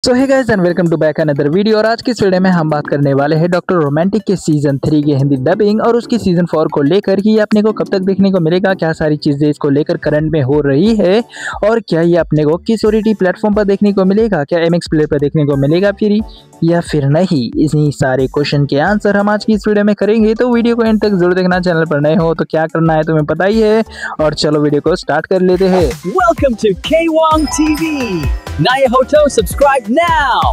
So hey guys and welcome to back another video. और आज की इस वीडियो में हम बात करने वाले हैं डॉक्टर रोमांटिक के सीजन 3 की हिंदी डबिंग और उसकी सीजन 4 को लेकर कि ये अपने को कब तक देखने को मिलेगा, क्या सारी चीजें इसको लेकर करंट में हो रही है और क्या ये अपने को किस ओटीटी प्लेटफॉर्म पर देखने को मिलेगा, क्या एमएक्स प्लेयर पर देखने को मिलेगा या फिर नहीं। इन्हीं सारे क्वेश्चन के आंसर हम आज की इस वीडियो में करेंगे, तो वीडियो को एंड तक जरूर देखना। चैनल पर नए हो तो क्या करना है तुम्हें पता ही है। और चलो वीडियो को स्टार्ट कर लेते हैं। Welcome to Kwang TV. Naya Hoto, subscribe now.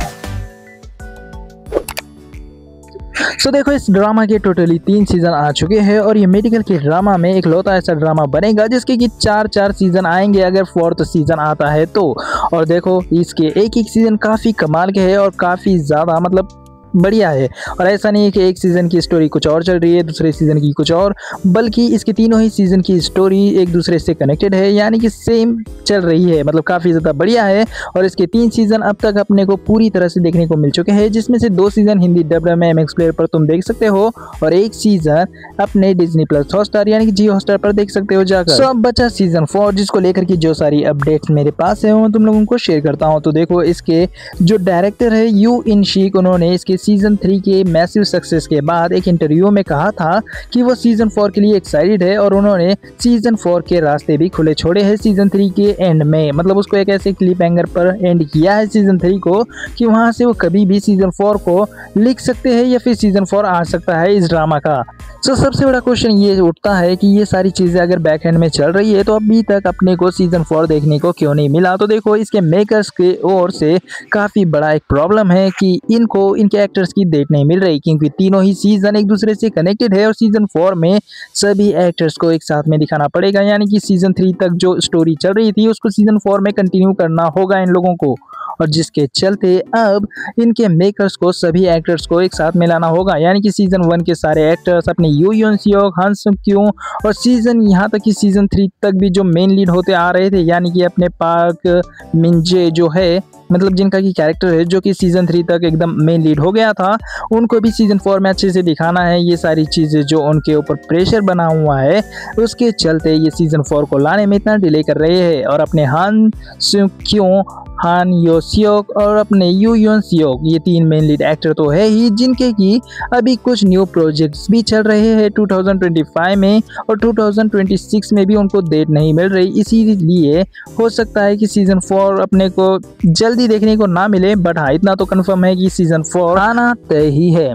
सो देखो, इस ड्रामा के टोटली 3 सीजन आ चुके हैं और ये मेडिकल के ड्रामा में एक लौता ऐसा ड्रामा बनेगा जिसके कि 4 सीजन आएंगे अगर 4th सीजन आता है तो। और देखो, इसके एक सीजन काफ़ी कमाल के हैं और काफ़ी ज़्यादा बढ़िया है। और ऐसा नहीं है कि एक सीज़न की स्टोरी कुछ और चल रही है, दूसरे सीज़न की कुछ और, बल्कि इसके तीनों ही सीज़न की स्टोरी एक दूसरे से कनेक्टेड है, यानी कि सेम चल रही है। काफ़ी ज़्यादा बढ़िया है। और इसके 3 सीज़न अब तक अपने को पूरी तरह से देखने को मिल चुके हैं, जिसमें से 2 सीज़न हिंदी डब में एमएक्स प्लेयर पर तुम देख सकते हो और एक सीज़न अपने डिज्नी प्लस हॉटस्टार यानी कि जियो हॉटस्टार पर देख सकते हो जाकर। सो अब बचा सीज़न 4, जिसको लेकर की जो सारी अपडेट्स मेरे पास है वो तुम लोगों को शेयर करता हूँ। तो देखो, इसके जो डायरेक्टर है यू इन शीक, उन्होंने इसके सीजन 3 के मैसिव सक्सेस के बाद एक इंटरव्यू में कहा था कि वो सीजन 4 के लिए एक्साइटेड है और उन्होंने सीजन 4 के रास्ते भी खुले छोड़े हैं सीजन 3 के एंड में। उसको एक ऐसे क्लिप हैंगर पर एंड किया है सीजन 3 को कि वहां से वो कभी भी सीजन 4 को लिख सकते हैं या फिर सीजन 4 आ सकता है इस ड्रामा का। तो सबसे बड़ा क्वेश्चन ये उठता है कि ये सारी चीजें अगर बैक एंड में चल रही है तो अभी तक अपने को सीजन 4 देखने को क्यों नहीं मिला। तो देखो, इसके मेकर्स के ओर से काफी बड़ा एक प्रॉब्लम है कि इनको इनके एक्टर्स की डेट नहीं मिल रही, क्योंकि तीनों ही सीजन एक दूसरे से कनेक्टेड है और सीजन 4 में सभी एक्टर्स को एक साथ में दिखाना पड़ेगा, यानी कि सीजन 3 तक जो स्टोरी चल रही थी उसको सीजन 4 में कंटिन्यू करना होगा इन लोगों को। और जिसके चलते अब इनके मेकर्स को सभी एक्टर्स को एक साथ मिलाना होगा, यानी कि सीजन 1 के सारे एक्टर्स अपने यू यून सियोक, हन सम क्यों और सीजन यहाँ तक कि सीजन 3 तक भी जो मेन लीड होते आ रहे थे, यानी कि अपने पार्क मिंजे जो है, जिनका की कैरेक्टर है जो कि सीजन 3 तक एकदम मेन लीड हो गया था, उनको भी सीजन 4 में अच्छे से दिखाना है। ये सारी चीज़ें जो उनके ऊपर प्रेशर बना हुआ है उसके चलते ये सीजन 4 को लाने में इतना डिले कर रहे हैं। और अपने हान क्यों, हान यो सियोक और अपने यू यून सियोक, ये 3 मेन लीड एक्टर तो है ही, जिनके की अभी कुछ न्यू प्रोजेक्ट्स भी चल रहे हैं 2025 में और 2026 में भी उनको डेट नहीं मिल रही। इसीलिए हो सकता है कि सीजन 4 अपने को जल्दी देखने को ना मिले, बट हाँ, इतना तो कंफर्म है कि सीजन 4 आना तय ही है।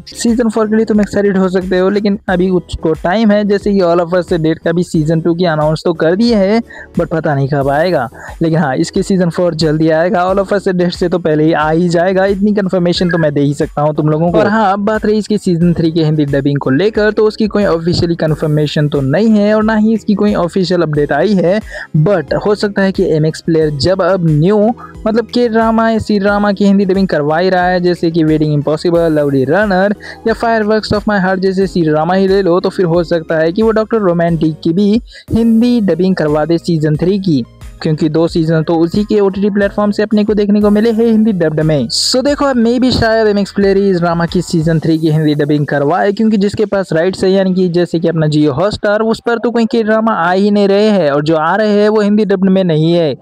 सीजन 4 के लिए तुम एक्साइटेड हो सकते हो, लेकिन अभी उसको टाइम है। जैसे कि ऑल ऑफ अस डेट का भी सीजन 2 की अनाउंस तो कर दिए है, बट पता नहीं कब आएगा। लेकिन हाँ, इसके सीजन 4 जल्दी आएगा, ऑल ऑफ अस डेट से तो पहले ही आ ही जाएगा, इतनी कंफर्मेशन तो मैं दे ही सकता हूँ तुम लोगों को। और हाँ, अब बात रही इसकी सीजन 3 के हिंदी डबिंग को लेकर, तो उसकी कोई ऑफिशियली कंफर्मेशन तो नहीं है और ना ही इसकी कोई ऑफिशियल अपडेट आई है, बट हो सकता है कि एमएक्स प्लेयर जब अब न्यू के ड्रामा सी ड्रामा की हिंदी डबिंग करवा ही रहा है, जैसे कि वेडिंग इम्पॉसिबल, लवली रनर या फायरवर्क्स ऑफ माय हार्ट जैसे सी ड्रामा ही ले लो, तो फिर हो सकता है कि वो डॉक्टर रोमांटिक की भी हिंदी डबिंग करवा दे सीजन 3 की, क्योंकि 2 सीजन तो उसी के ओटीटी प्लेटफॉर्म से अपने को देखने को मिले हैं हिंदी डब्ड में। सो देखो, अब मे भी शायद एमएक्स प्लेयर इस ड्रामा की सीजन 3 की हिंदी डबिंग करवाए, क्योंकि जिसके पास राइट्स है, यानी कि जैसे कि अपना जियो हॉटस्टार, उस पर तो कोई के ड्रामा आ ही नहीं रहे हैं और जो आ रहे हैं वो हिंदी डब्ड में नहीं है।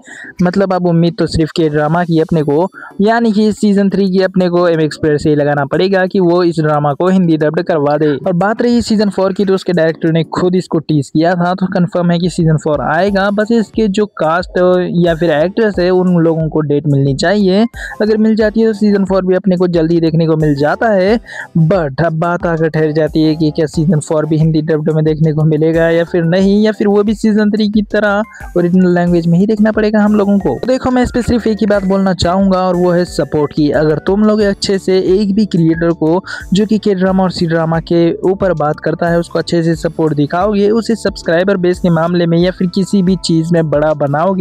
अब उम्मीद तो सिर्फ के ड्रामा की अपने को, यानी कि सीजन 3 की अपने को एमएक्स प्लेयर से ही लगाना पड़ेगा कि वो इस ड्रामा को हिंदी डब्ड करवा दे। और बात रही सीजन 4 की, तो उसके डायरेक्टर ने खुद इसको टीज किया था, तो कंफर्म है कि सीजन 4 आएगा। बस इसके जो कास्ट या फिर एक्टर्स है उन लोगों को डेट मिलनी चाहिए, अगर मिल जाती है तो सीजन 4 भी अपने को जल्दी देखने को मिल जाता है। बट अब बात आकर ठहर जाती है कि क्या सीजन 4 भी हिंदी डब्ड में देखने को मिलेगा या फिर नहीं, या फिर वो भी सीजन 3 की तरह ओरिजिनल लैंग्वेज में ही देखना पड़ेगा हम लोगों को। तो देखो, मैं इस पे सिर्फ एक ही बात बोलना चाहूंगा और वो है सपोर्ट की। अगर तुम लोग अच्छे से एक भी क्रिएटर को जो कि के ड्रामा और सी ड्रामा के ऊपर बात करता है उसको अच्छे से सपोर्ट दिखाओगे, उसे सब्सक्राइबर बेस के मामले में या फिर किसी भी चीज में बड़ा बनाओगे,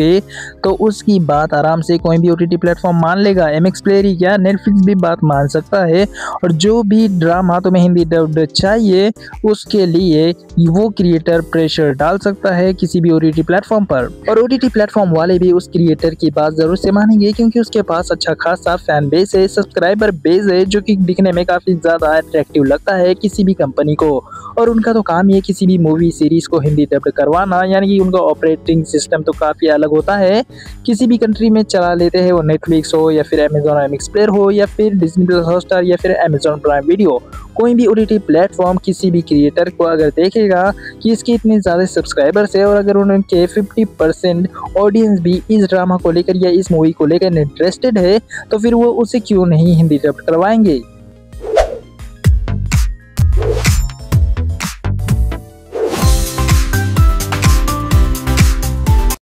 तो उसकी बात आराम से कोई भी ओटीटी प्लेटफॉर्म मान लेगा। एमएक्स प्लेयर ही क्या, नेटफ्लिक्स भी बात मान सकता है। और जो भी ड्रामा तुम्हें हिंदी डब्ड चाहिए उसके लिए वो क्रिएटर प्रेशर डाल सकता है किसी भी ओटीटी प्लेटफॉर्म पर, और ओटीटी प्लेटफॉर्म वाले भी उस क्रिएटर की बात जरूर से मानेंगे, क्योंकि उसके पास अच्छा खासा फैन बेस है, सब्सक्राइबर बेस है, जो कि दिखने में काफी ज्यादा अट्रैक्टिव लगता है किसी भी कंपनी को। और उनका तो काम ही है किसी भी मूवी सीरीज को हिंदी डब्ड करवाना, यानी कि उनका ऑपरेटिंग सिस्टम तो काफी अलग होता है। किसी भी कंट्री में चला लेते हैं, वो नेटफ्लिक्स हो या फिर अमेजॉन MX प्लेयर हो या फिर डिज्नी प्लस हॉटस्टार या फिर अमेजॉन प्राइम वीडियो, कोई भी OTT प्लेटफॉर्म किसी भी क्रिएटर को अगर देखेगा कि इसके इतने ज़्यादा सब्सक्राइबर्स है और अगर उनके 50% ऑडियंस भी इस ड्रामा को लेकर या इस मूवी को लेकर इंटरेस्टेड है, तो फिर वो उसे क्यों नहीं हिंदी डब करवाएंगे।